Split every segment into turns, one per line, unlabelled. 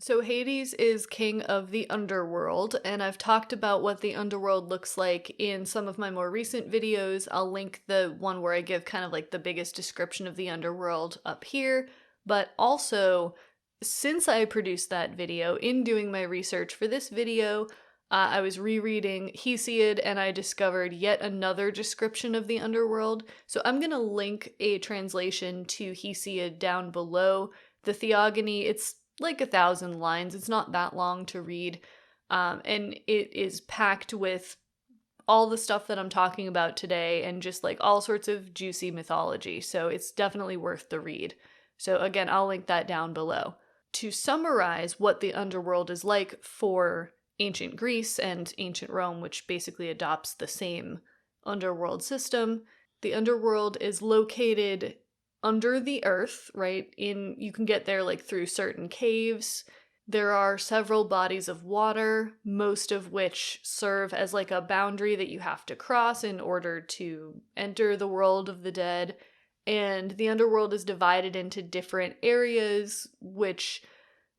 So Hades is king of the Underworld, and I've talked about what the Underworld looks like in some of my more recent videos. I'll link the one where I give kind of like the biggest description of the Underworld up here, but also, since I produced that video, in doing my research for this video, I was rereading Hesiod and I discovered yet another description of the Underworld. So I'm going to link a translation to Hesiod down below. The Theogony, it's like 1,000 lines. It's not that long to read. And it is packed with all the stuff that I'm talking about today and just like all sorts of juicy mythology. So it's definitely worth the read. So again, I'll link that down below. To summarize what the Underworld is like for ancient Greece and ancient Rome, which basically adopts the same underworld system, the Underworld is located under the earth, right? You can get there like through certain caves. There are several bodies of water, most of which serve as like a boundary that you have to cross in order to enter the world of the dead. And the Underworld is divided into different areas, which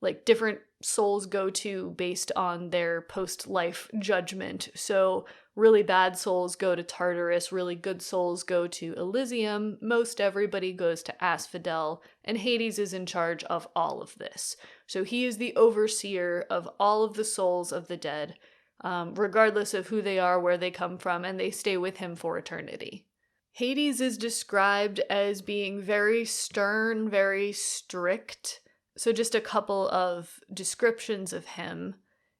like different souls go to based on their post-life judgment. So really bad souls go to Tartarus, really good souls go to Elysium, most everybody goes to Asphodel, and Hades is in charge of all of this. So he is the overseer of all of the souls of the dead, regardless of who they are, where they come from, and they stay with him for eternity. Hades is described as being very stern, very strict. So just a couple of descriptions of him.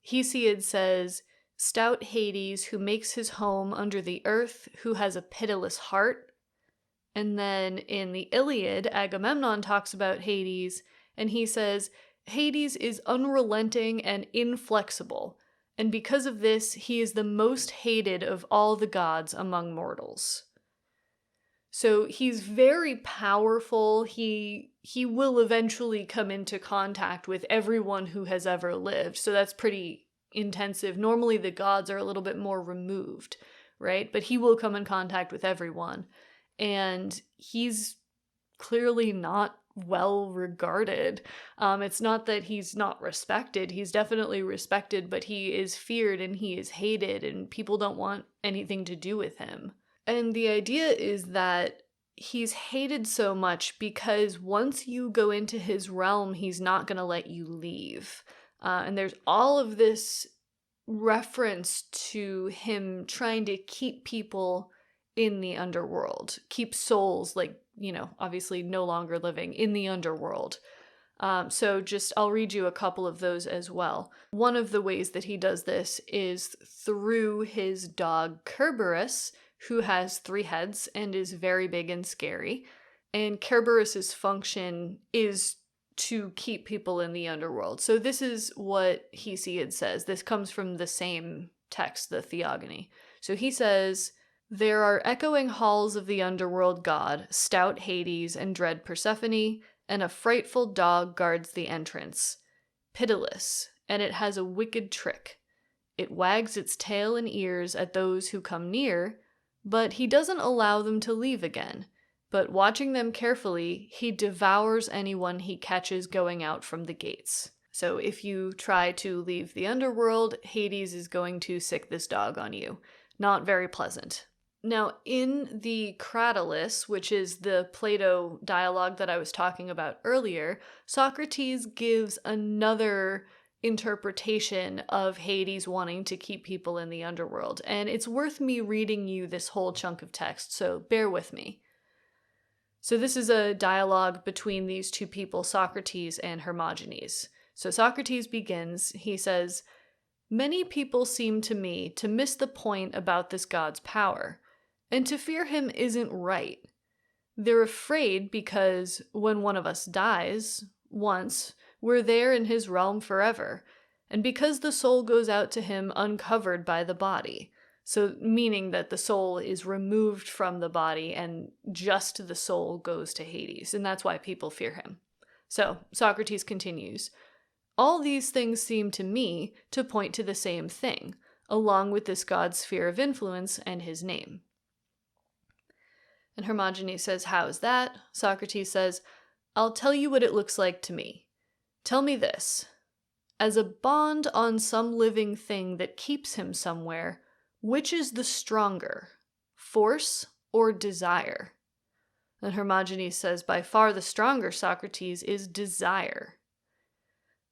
Hesiod says, "Stout Hades, who makes his home under the earth, who has a pitiless heart." And then in the Iliad, Agamemnon talks about Hades, and he says, "Hades is unrelenting and inflexible, and because of this, he is the most hated of all the gods among mortals." So he's very powerful. He will eventually come into contact with everyone who has ever lived. So that's pretty intensive. Normally the gods are a little bit more removed, right? But he will come in contact with everyone. And he's clearly not well regarded. It's not that he's not respected. He's definitely respected, but he is feared and he is hated and people don't want anything to do with him. And the idea is that he's hated so much because once you go into his realm, he's not going to let you leave. And there's all of this reference to him trying to keep people in the underworld, keep souls, like, obviously no longer living in the underworld. So I'll read you a couple of those as well. One of the ways that he does this is through his dog Kerberos, who has 3 heads and is very big and scary. And Kerberos's function is to keep people in the underworld. So this is what Hesiod says. This comes from the same text, the Theogony. So he says, "There are echoing halls of the underworld god, stout Hades and dread Persephone, and a frightful dog guards the entrance. Pitiless, and it has a wicked trick. It wags its tail and ears at those who come near, but he doesn't allow them to leave again. But watching them carefully, he devours anyone he catches going out from the gates." So if you try to leave the underworld, Hades is going to sick this dog on you. Not very pleasant. Now, in the Cratylus, which is the Plato dialogue that I was talking about earlier, Socrates gives another interpretation of Hades wanting to keep people in the underworld, and it's worth me reading you this whole chunk of text, so bear with me. So this is a dialogue between these two people, Socrates and Hermogenes. So Socrates begins, he says, "Many people seem to me to miss the point about this god's power, and to fear him isn't right. They're afraid because when one of us dies, once, we're there in his realm forever, and because the soul goes out to him uncovered by the body." So meaning that the soul is removed from the body and just the soul goes to Hades, and that's why people fear him. So Socrates continues, "All these things seem to me to point to the same thing, along with this god's sphere of influence and his name." And Hermogenes says, "How is that?" Socrates says, "I'll tell you what it looks like to me. Tell me this. as a bond on some living thing that keeps him somewhere, which is the stronger, force or desire? And Hermogenes says, by far the stronger, Socrates, is desire.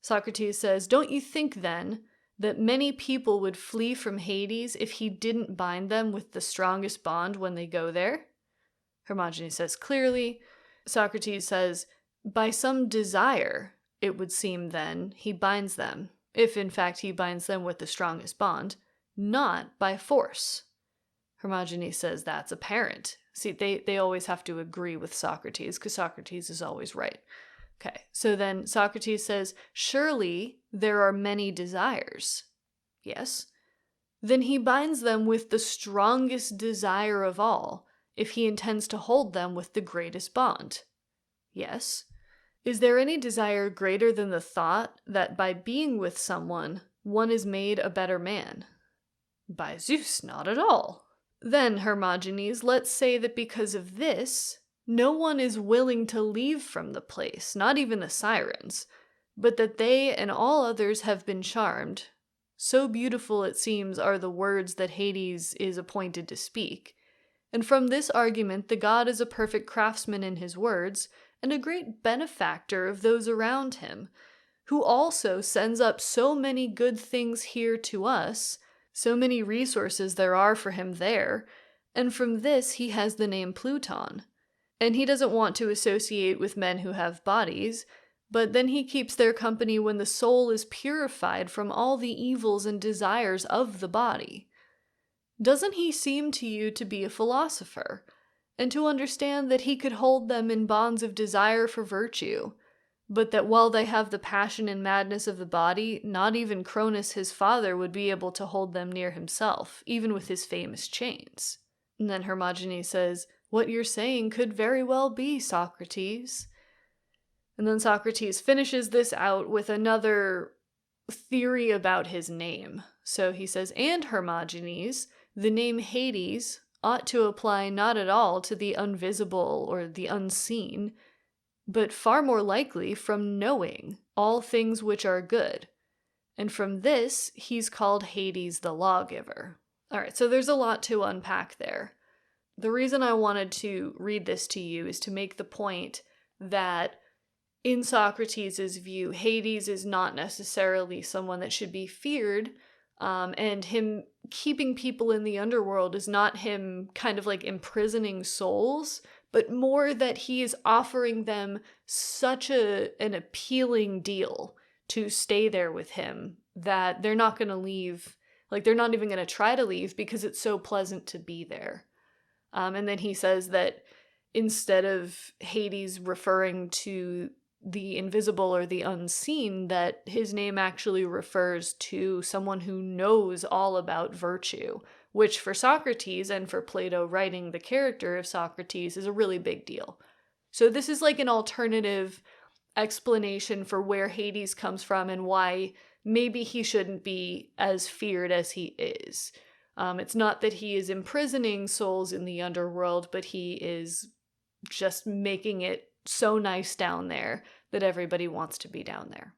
Socrates says, don't you think then that many people would flee from Hades if he didn't bind them with the strongest bond when they go there? Hermogenes says, clearly. Socrates says, by some desire, it would seem then, he binds them, if in fact he binds them with the strongest bond, not by force. Hermogenes says that's apparent. See, they always have to agree with Socrates, because Socrates is always right. Okay, so then Socrates says, surely there are many desires. Yes. Then he binds them with the strongest desire of all, if he intends to hold them with the greatest bond. Yes. Is there any desire greater than the thought that by being with someone, one is made a better man? By Zeus, not at all. Then, Hermogenes, let's say that because of this, no one is willing to leave from the place, not even the sirens, but that they and all others have been charmed. So beautiful, it seems, are the words that Hades is appointed to speak. And from this argument, the god is a perfect craftsman in his words, and a great benefactor of those around him, who also sends up so many good things here to us, so many resources there are for him there, and from this he has the name Pluton. And he doesn't want to associate with men who have bodies, but then he keeps their company when the soul is purified from all the evils and desires of the body. Doesn't he seem to you to be a philosopher, and to understand that he could hold them in bonds of desire for virtue, but that while they have the passion and madness of the body, not even Cronus his father would be able to hold them near himself, even with his famous chains? And then Hermogenes says, what you're saying could very well be, Socrates. And then Socrates finishes this out with another theory about his name. So he says, and Hermogenes, the name Hades ought to apply not at all to the invisible or the unseen, but far more likely from knowing all things which are good. And from this, he's called Hades the lawgiver. All right, so there's a lot to unpack there. The reason I wanted to read this to you is to make the point that in Socrates' view, Hades is not necessarily someone that should be feared, and him keeping people in the underworld is not him kind of like imprisoning souls, but more that he is offering them such an appealing deal to stay there with him that they're not going to leave, like they're not even going to try to leave because it's so pleasant to be there. And then he says that instead of Hades referring to the invisible or the unseen, that his name actually refers to someone who knows all about virtue, which for Socrates and for Plato writing the character of Socrates is a really big deal. So this is like an alternative explanation for where Hades comes from and why maybe he shouldn't be as feared as he is. It's not that he is imprisoning souls in the underworld, but he is just making it so nice down there that everybody wants to be down there.